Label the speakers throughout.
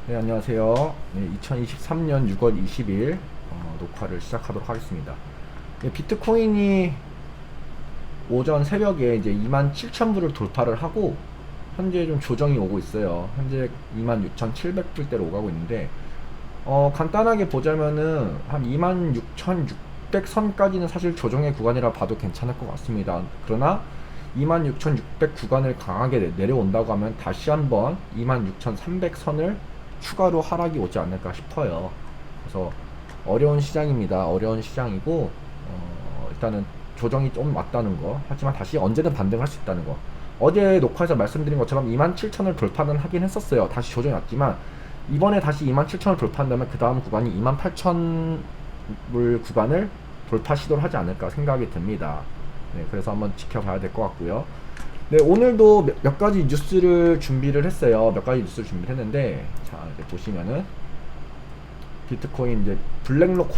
Speaker 1: 네, 안녕하세요. 네, 2023년 6월 20일 녹화를 시작하도록 하겠습니다. 네, 비트코인이 오전 새벽에 이제 27,000불을 돌파를 하고 현재 좀 조정이 오고 있어요. 현재 26,700불대로 오가고 있는데 간단하게 보자면은 한 26,600 선까지는 사실 조정의 구간이라 봐도 괜찮을 것 같습니다. 그러나 26,600 구간을 강하게 내려온다고 하면 다시 한번 26,300 선을 추가로 하락이 오지 않을까 싶어요. 그래서 어려운 시장입니다. 어려운 시장이고 일단은 조정이 좀 왔다는 거, 하지만 다시 언제든 반등할 수 있다는 거. 어제 녹화에서 말씀드린 것처럼 27,000을 돌파는 하긴 했었어요. 다시 조정이 왔지만 이번에 다시 27,000을 돌파한다면 그 다음 구간이 28,000불 구간을 돌파 시도를 하지 않을까 생각이 듭니다. 네, 그래서 한번 지켜봐야 될 것 같고요. 네, 오늘도 몇 가지 뉴스를 준비를 했어요. 몇 가지 뉴스를 준비를 했는데, 자, 이제 보시면은, 비트코인 이제 블랙록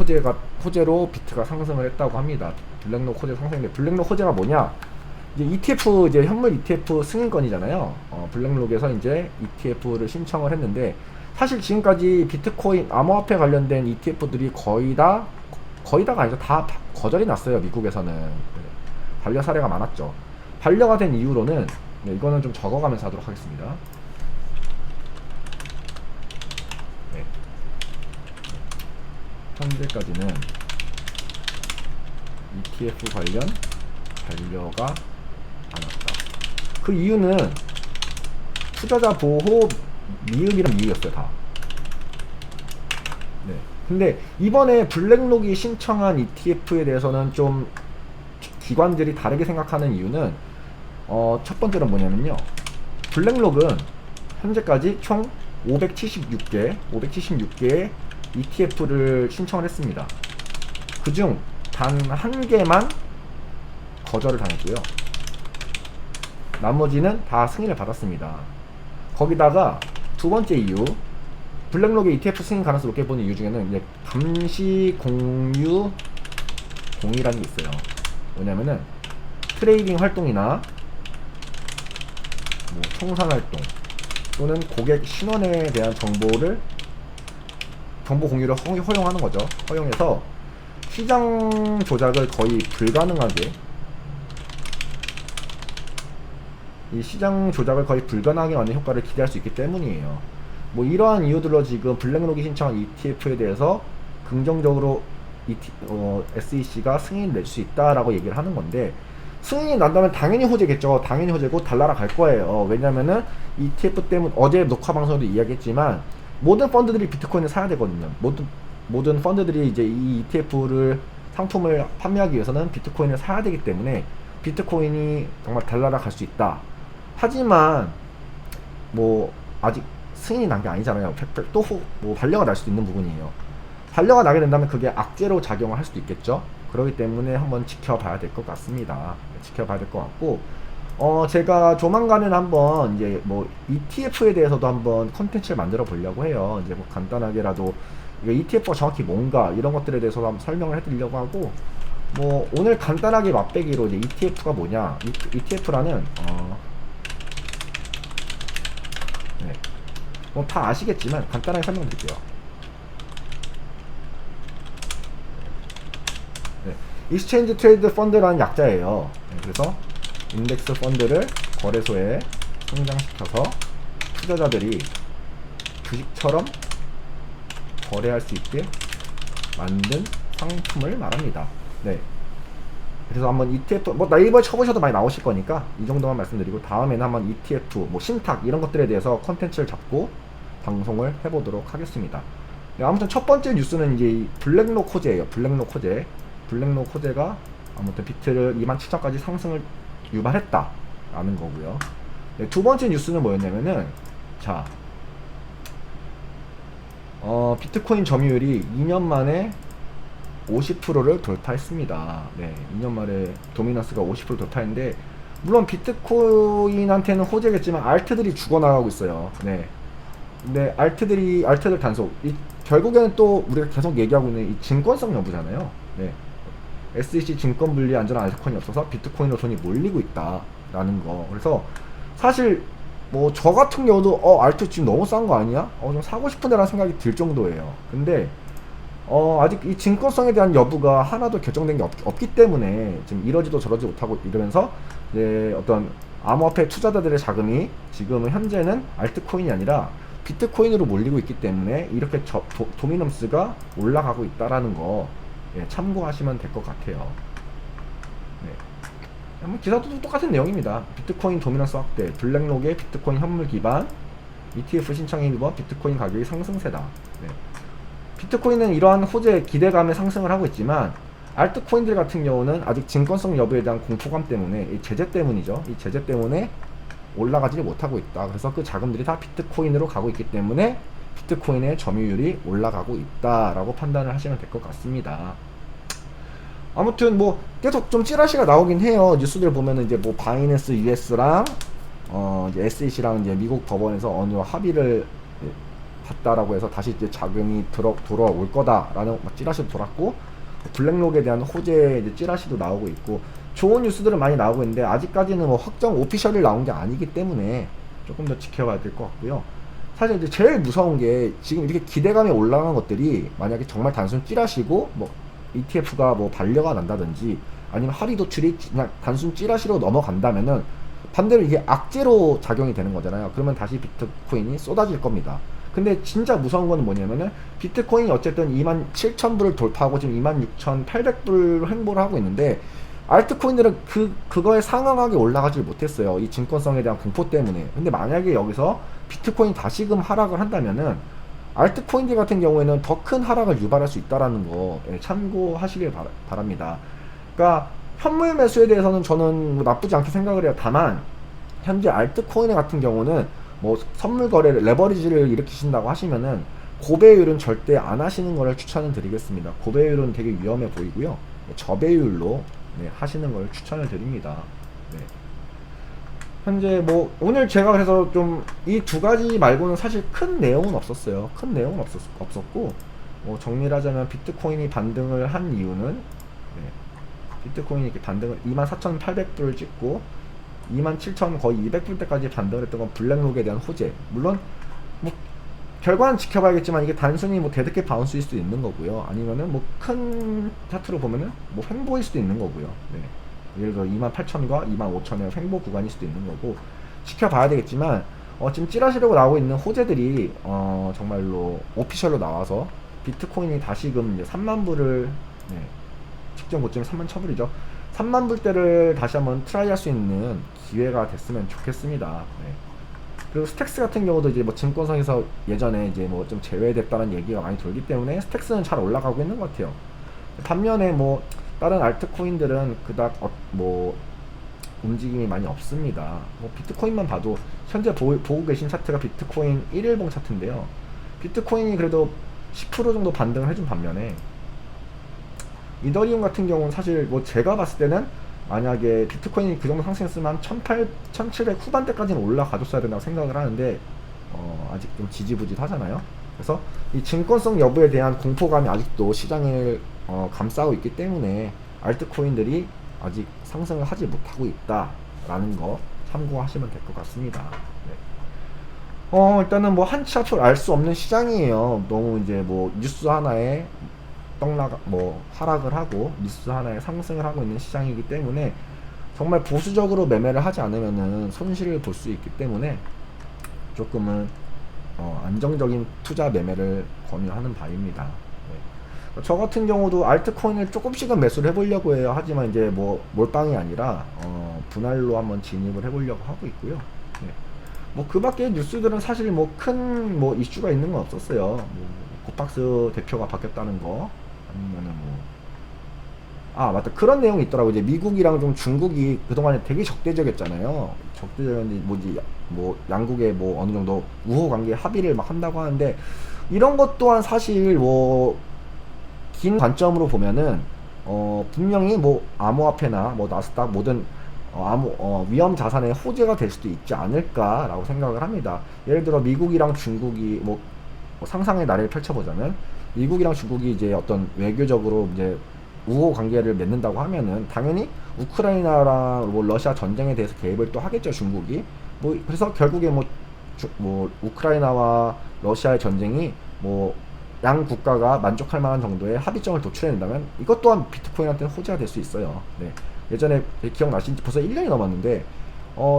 Speaker 1: 호재로 비트가 상승을 했다고 합니다. 블랙록 호재 상승인데, 블랙록 호재가 뭐냐? 이제 ETF, 이제 현물 ETF 승인권이잖아요. 블랙록에서 이제 ETF를 신청을 했는데, 사실 지금까지 비트코인 암호화폐 관련된 ETF들이 거의 다가 아니죠. 다 거절이 났어요. 미국에서는. 네, 반려 사례가 많았죠. 반려가 된 이후로는, 네, 이거는 좀 적어가면서 하도록 하겠습니다. 네, 현재까지는 ETF 관련 반려가 안 왔다. 그 이유는 투자자 보호 미흡이란 이유였어요. 다. 네. 근데 이번에 블랙록이 신청한 ETF에 대해서는 좀 기관들이 다르게 생각하는 이유는 첫 번째는 뭐냐면요. 블랙록은 현재까지 총 576개의 ETF를 신청을 했습니다. 그중 단 한 개만 거절을 당했고요. 나머지는 다 승인을 받았습니다. 거기다가 두 번째 이유, 블랙록의 ETF 승인 가능성을 높게 보는 이유 중에는 이제 감시 공유 동의라는 게 있어요. 뭐냐면은 트레이딩 활동이나 뭐 청산 활동 또는 고객 신원에 대한 정보 공유를 허용하는 거죠. 허용해서 시장 조작을 거의 불가능하게 만든 효과를 기대할 수 있기 때문이에요. 뭐 이러한 이유들로 지금 블랙록이 신청한 ETF에 대해서 긍정적으로 SEC가 승인을 낼 수 있다라고 얘기를 하는 건데, 승인이 난다면 당연히 호재겠죠. 당연히 호재고 달나라 갈 거예요. 왜냐면은 ETF 때문에 어제 녹화 방송에도 이야기했지만 모든 펀드들이 비트코인을 사야 되거든요. 모든 펀드들이 이제 이 ETF를 상품을 판매하기 위해서는 비트코인을 사야 되기 때문에 비트코인이 정말 달나라 갈 수 있다. 하지만 뭐 아직 승인이 난 게 아니잖아요. 또 뭐 반려가 날 수도 있는 부분이에요. 반려가 나게 된다면 그게 악재로 작용을 할 수도 있겠죠. 그렇기 때문에 한번 지켜봐야 될 것 같습니다. 지켜봐야 될 것 같고, 제가 조만간은 한번 이제 뭐 ETF에 대해서도 한번 컨텐츠를 만들어 보려고 해요. 이제 뭐 간단하게라도 ETF가 정확히 뭔가 이런 것들에 대해서도 한번 설명을 해드리려고 하고, 뭐 오늘 간단하게 맛배기로 이제 ETF가 뭐냐, ETF라는 네, 뭐 다 아시겠지만 간단하게 설명드릴게요. 네, 익스체인지 트레이드 펀드라는 약자예요. 네, 그래서 인덱스 펀드를 거래소에 성장시켜서 투자자들이 주식처럼 거래할 수 있게 만든 상품을 말합니다. 네. 그래서 한번 ETF, 뭐 네이버에 쳐보셔도 많이 나오실 거니까 이 정도만 말씀드리고, 다음에는 한번 ETF, 뭐 신탁 이런 것들에 대해서 컨텐츠를 잡고 방송을 해보도록 하겠습니다. 네, 아무튼 첫 번째 뉴스는 이제 블랙록 호재예요. 블랙록 호재가 아무튼 비트를 27,000까지 상승을 유발했다라는 거고요. 네, 두 번째 뉴스는 뭐였냐면은, 자, 비트코인 점유율이 2년 만에 50%를 돌파했습니다. 네, 2년 만에 도미넌스가 50% 돌파했는데, 물론 비트코인한테는 호재겠지만 알트들이 죽어나가고 있어요. 네. 근데 알트들 단속, 결국에는 또 우리가 계속 얘기하고 있는 이 증권성 여부잖아요. 네. SEC 증권 분리 안전한 알트코인이 없어서 비트코인으로 돈이 몰리고 있다라는 거. 그래서 사실 뭐 저 같은 경우도 알트 지금 너무 싼 거 아니야? 좀 사고 싶은데라는 생각이 들 정도예요. 근데 아직 이 증권성에 대한 여부가 하나도 결정된 게 없기 때문에 지금 이러지도 저러지 못하고 이러면서 이제 어떤 암호화폐 투자자들의 자금이 지금은 현재는 알트코인이 아니라 비트코인으로 몰리고 있기 때문에 이렇게 도미넘스가 올라가고 있다라는 거 참고하시면 될 것 같아요. 네. 기사도 똑같은 내용입니다. 비트코인 도미넌스 확대, 블랙록의 비트코인 현물 기반, ETF 신청에 힘입어 비트코인 가격이 상승세다. 네. 비트코인은 이러한 호재 기대감에 상승을 하고 있지만 알트코인들 같은 경우는 아직 증권성 여부에 대한 공포감 때문에 이 제재 때문이죠. 이 제재 때문에 올라가지 못하고 있다. 그래서 그 자금들이 다 비트코인으로 가고 있기 때문에 비트코인의 점유율이 올라가고 있다라고 판단을 하시면 될 것 같습니다. 아무튼 뭐 계속 좀 찌라시가 나오긴 해요. 뉴스들 보면은 이제 뭐 바이낸스 US랑 이제 SEC랑 이제 미국 법원에서 어느 합의를 봤다라고 해서 다시 이제 자금이 돌아올 거다라는 찌라시도 돌았고, 블랙록에 대한 호재 이제 찌라시도 나오고 있고, 좋은 뉴스들은 많이 나오고 있는데 아직까지는 뭐 확정 오피셜이 나온 게 아니기 때문에 조금 더 지켜봐야 될 것 같고요. 사실 이제 제일 무서운 게 지금 이렇게 기대감이 올라간 것들이 만약에 정말 단순 찌라시고 뭐 ETF가 뭐 반려가 난다든지 아니면 할인 도출이 그냥 단순 찌라시로 넘어간다면은 반대로 이게 악재로 작용이 되는 거잖아요. 그러면 다시 비트코인이 쏟아질 겁니다. 근데 진짜 무서운 거는 뭐냐면은 비트코인이 어쨌든 27,000불을 돌파하고 지금 26,800불 횡보를 하고 있는데 알트코인들은 그거에 상응하게 올라가질 못했어요. 이 증권성에 대한 공포 때문에. 근데 만약에 여기서 비트코인 다시금 하락을 한다면은 알트코인들 같은 경우에는 더 큰 하락을 유발할 수 있다라는 거 참고하시길 바랍니다. 그러니까 현물 매수에 대해서는 저는 뭐 나쁘지 않게 생각을 해요. 다만 현재 알트코인 같은 경우는 뭐 선물 거래를 레버리지를 일으키신다고 하시면은 고배율은 절대 안 하시는 거를 추천을 드리겠습니다. 고배율은 되게 위험해 보이고요. 저배율로 하시는 걸 추천을 드립니다. 네. 현재 뭐 오늘 제가 그래서 좀 이 두 가지 말고는 사실 큰 내용은 없었어요. 큰 내용은 없었고 뭐 정리를 하자면 비트코인이 반등을 한 이유는 비트코인이 이렇게 반등을 24,800불을 찍고 27,000 거의 200불대까지 반등을 했던 건 블랙록에 대한 호재. 물론 뭐 결과는 지켜봐야겠지만 이게 단순히 뭐 대득해 바운스일 수도 있는 거고요. 아니면은 뭐 큰 차트로 보면은 뭐 횡보일 수도 있는 거고요. 네. 예를 들어 28,000과 25,000의 횡보 구간일 수도 있는 거고 지켜봐야 되겠지만 지금 찌라시려고 나오고 있는 호재들이 정말로 오피셜로 나와서 비트코인이 다시금 이제 3만 불을 직전 고점이 31,000불이죠. 3만 불대를 다시 한번 트라이 할 수 있는 기회가 됐으면 좋겠습니다. 네. 그리고 스택스 같은 경우도 이제 뭐 증권성에서 예전에 이제 뭐 좀 제외됐다는 얘기가 많이 돌기 때문에 스택스는 잘 올라가고 있는 것 같아요. 반면에 뭐 다른 알트코인들은 그닥 뭐 움직임이 많이 없습니다. 뭐 비트코인만 봐도 현재 보고 계신 차트가 비트코인 1일봉 차트인데요. 비트코인이 그래도 10% 정도 반등을 해준 반면에 이더리움 같은 경우는 사실 뭐 제가 봤을 때는 만약에 비트코인이 그 정도 상승했으면 1700 후반대까지는 올라가줬어야 된다고 생각을 하는데 아직 좀 지지부진하잖아요. 그래서 이 증권성 여부에 대한 공포감이 아직도 시장을 감싸고 있기 때문에 알트코인들이 아직 상승을 하지 못하고 있다라는 거 참고하시면 될 것 같습니다. 네. 일단은 뭐 한치 앞을 알 수 없는 시장이에요. 너무 이제 뭐 뉴스 하나에 뭐 하락을 하고 뉴스 하나에 상승을 하고 있는 시장이기 때문에 정말 보수적으로 매매를 하지 않으면은 손실을 볼 수 있기 때문에 조금은 안정적인 투자 매매를 권유하는 바입니다. 네. 저 같은 경우도 알트코인을 조금씩은 매수를 해보려고 해요. 하지만 이제 뭐 몰빵이 아니라 분할로 한번 진입을 해보려고 하고 있고요. 네. 뭐 그 밖에 뉴스들은 사실 뭐 큰 뭐 이슈가 있는 건 없었어요. 뭐 코팍스 대표가 바뀌었다는 거 아니면은 맞다, 그런 내용이 있더라고. 이제 미국이랑 좀 중국이 그동안에 되게 적대적이었잖아요. 적대적인지 뭐지 뭐 양국의 뭐 어느 정도 우호 관계 합의를 막 한다고 하는데 이런 것 또한 사실 뭐 긴 관점으로 보면은 분명히 뭐 암호화폐나 뭐 나스닥 모든 위험 자산의 호재가 될 수도 있지 않을까라고 생각을 합니다. 예를 들어 미국이랑 중국이 뭐 상상의 나래를 펼쳐보자면 미국이랑 중국이 이제 어떤 외교적으로 이제 우호 관계를 맺는다고 하면은 당연히 우크라이나랑 뭐 러시아 전쟁에 대해서 개입을 또 하겠죠, 중국이. 뭐 그래서 결국에 뭐 우크라이나와 러시아의 전쟁이 뭐 양 국가가 만족할 만한 정도의 합의점을 도출해낸다면 이것 또한 비트코인한테는 호재가 될 수 있어요. 네. 예전에 기억나시는지 벌써 1년이 넘었는데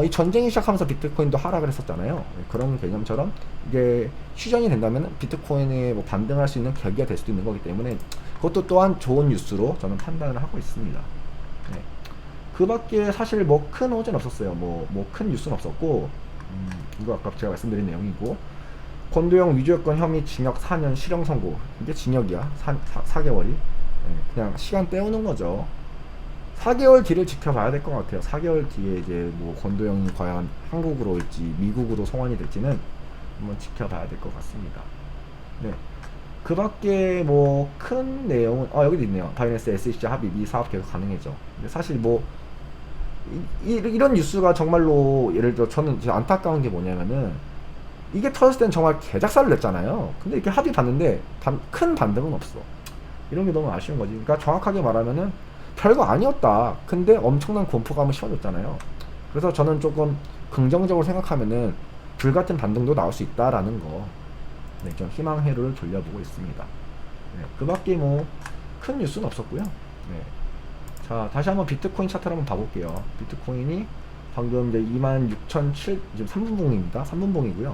Speaker 1: 이 전쟁이 시작하면서 비트코인도 하락을 했었잖아요. 네, 그런 개념처럼 이게 휴전이 된다면 비트코인에 뭐 반등할 수 있는 계기가 될 수도 있는 거기 때문에 그것도 또한 좋은 뉴스로 저는 판단을 하고 있습니다. 네. 그 밖에 사실 뭐 큰 호재는 없었어요. 뭐 큰 뉴스는 없었고, 이거 아까 제가 말씀드린 내용이고, 권도영 위조요건 혐의 징역 4년 실형 선고. 이게 징역이야. 4개월이. 네, 그냥 시간 때우는 거죠. 4개월 뒤를 지켜봐야 될 것 같아요. 4개월 뒤에 이제 뭐 권도영이 과연 한국으로 올지 미국으로 송환이 될지는 한번 지켜봐야 될 것 같습니다. 네. 그 밖에 뭐 큰 내용은 여기도 있네요. 바이낸스 SEC 합의 미 사업 계속 가능해져. 근데 사실 뭐 이런 뉴스가 정말로 예를 들어 저는 진짜 안타까운 게 뭐냐면은 이게 터졌을 땐 정말 개작살을 냈잖아요. 근데 이렇게 합의 봤는데 큰 반등은 없어. 이런 게 너무 아쉬운 거지. 그러니까 정확하게 말하면은 별거 아니었다. 근데 엄청난 공포감을 심어줬잖아요. 그래서 저는 조금 긍정적으로 생각하면은 불같은 반등도 나올 수 있다라는 거. 네, 좀 희망회로를 돌려보고 있습니다. 네, 그 밖에 뭐 큰 뉴스는 없었고요. 네. 자, 다시 한번 비트코인 차트를 한번 봐볼게요. 비트코인이 방금 이제 26,700 지금 3분봉입니다. 3분봉이고요.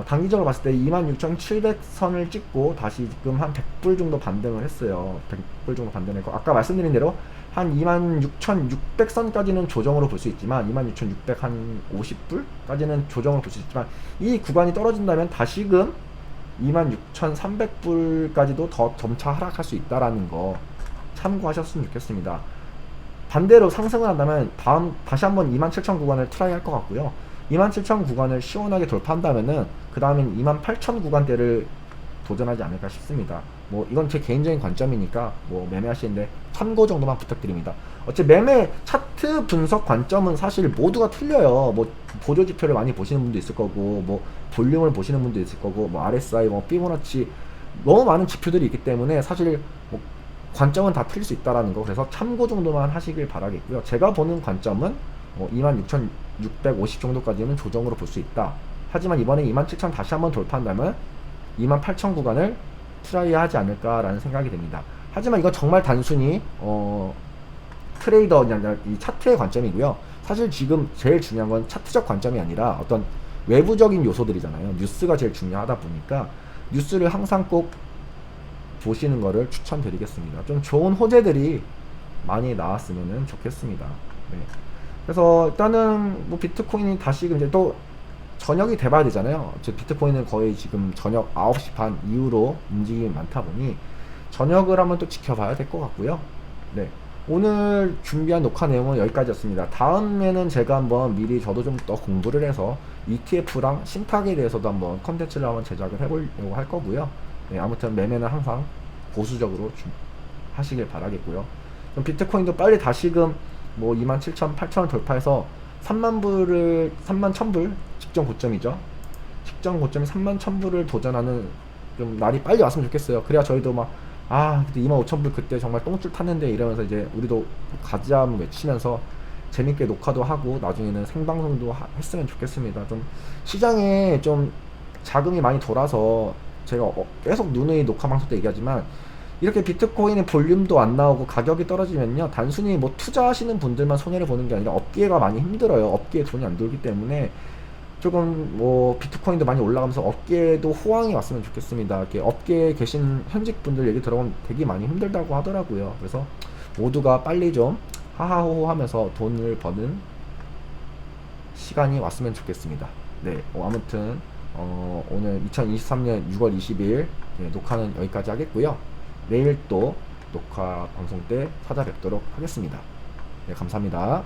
Speaker 1: 단기적으로 봤을 때 26,700선을 찍고 다시 지금 한 100불 정도 반등을 했어요. 100불 정도 반등했고 아까 말씀드린 대로 한 26,600선까지는 조정으로 볼 수 있지만 26,600 한 50불까지는 조정을 볼 수 있지만 이 구간이 떨어진다면 다시금 26,300불까지도 더 점차 하락할 수 있다라는 거 참고하셨으면 좋겠습니다. 반대로 상승을 한다면 다시 한번 27,000 구간을 트라이 할 것 같고요. 27,000 구간을 시원하게 돌파한다면은 그 다음엔 28,000 구간대를 도전하지 않을까 싶습니다. 뭐 이건 제 개인적인 관점이니까 뭐 매매하시는데 참고 정도만 부탁드립니다. 어째 매매 차트 분석 관점은 사실 모두가 틀려요. 뭐 보조 지표를 많이 보시는 분도 있을 거고 뭐 볼륨을 보시는 분도 있을 거고 뭐 RSI 뭐 피보나치 너무 많은 지표들이 있기 때문에 사실 뭐 관점은 다 틀릴 수 있다라는 거. 그래서 참고 정도만 하시길 바라겠고요. 제가 보는 관점은 26,650 정도까지는 조정으로 볼 수 있다. 하지만 이번에 27,000 다시 한번 돌파한다면 28,000 구간을 트라이 하지 않을까라는 생각이 듭니다. 하지만 이건 정말 단순히 트레이더 이 차트의 관점이고요. 사실 지금 제일 중요한 건 차트적 관점이 아니라 어떤 외부적인 요소들이잖아요. 뉴스가 제일 중요하다 보니까 뉴스를 항상 꼭 보시는 거를 추천드리겠습니다. 좀 좋은 호재들이 많이 나왔으면 좋겠습니다. 네. 그래서 일단은 뭐 비트코인이 다시 이제 또 저녁이 돼봐야 되잖아요. 비트코인은 거의 지금 저녁 9시 반 이후로 움직임이 많다 보니 저녁을 한번 또 지켜봐야 될 것 같고요. 네. 오늘 준비한 녹화 내용은 여기까지였습니다. 다음에는 제가 한번 미리 저도 좀 더 공부를 해서 ETF랑 신탁에 대해서도 한번 컨텐츠를 한번 제작을 해보려고 할 거고요. 네, 아무튼 매매는 항상 보수적으로 하시길 바라겠고요. 그럼 비트코인도 빨리 다시금 뭐 27,000, 8,000을 돌파해서 31,000불 직전 고점이죠. 직전 고점이 31,000불을 도전하는 좀 날이 빨리 왔으면 좋겠어요. 그래야 저희도 그때 25,000불 그때 정말 똥줄 탔는데 이러면서 이제 우리도 가자 외치면서 재밌게 녹화도 하고 나중에는 생방송도 했으면 좋겠습니다. 좀 시장에 좀 자금이 많이 돌아서 제가 계속 누누이 녹화 방송 때 얘기하지만 이렇게 비트코인의 볼륨도 안 나오고 가격이 떨어지면요 단순히 뭐 투자하시는 분들만 손해를 보는 게 아니라 업계가 많이 힘들어요. 업계에 돈이 안 돌기 때문에 조금 뭐 비트코인도 많이 올라가면서 업계에도 호황이 왔으면 좋겠습니다. 이렇게 업계에 계신 현직 분들 얘기 들어보면 되게 많이 힘들다고 하더라고요. 그래서 모두가 빨리 좀 하하호호 하면서 돈을 버는 시간이 왔으면 좋겠습니다. 네, 아무튼 오늘 2023년 6월 20일 녹화는 여기까지 하겠고요. 내일 또 녹화 방송 때 찾아뵙도록 하겠습니다. 네, 감사합니다.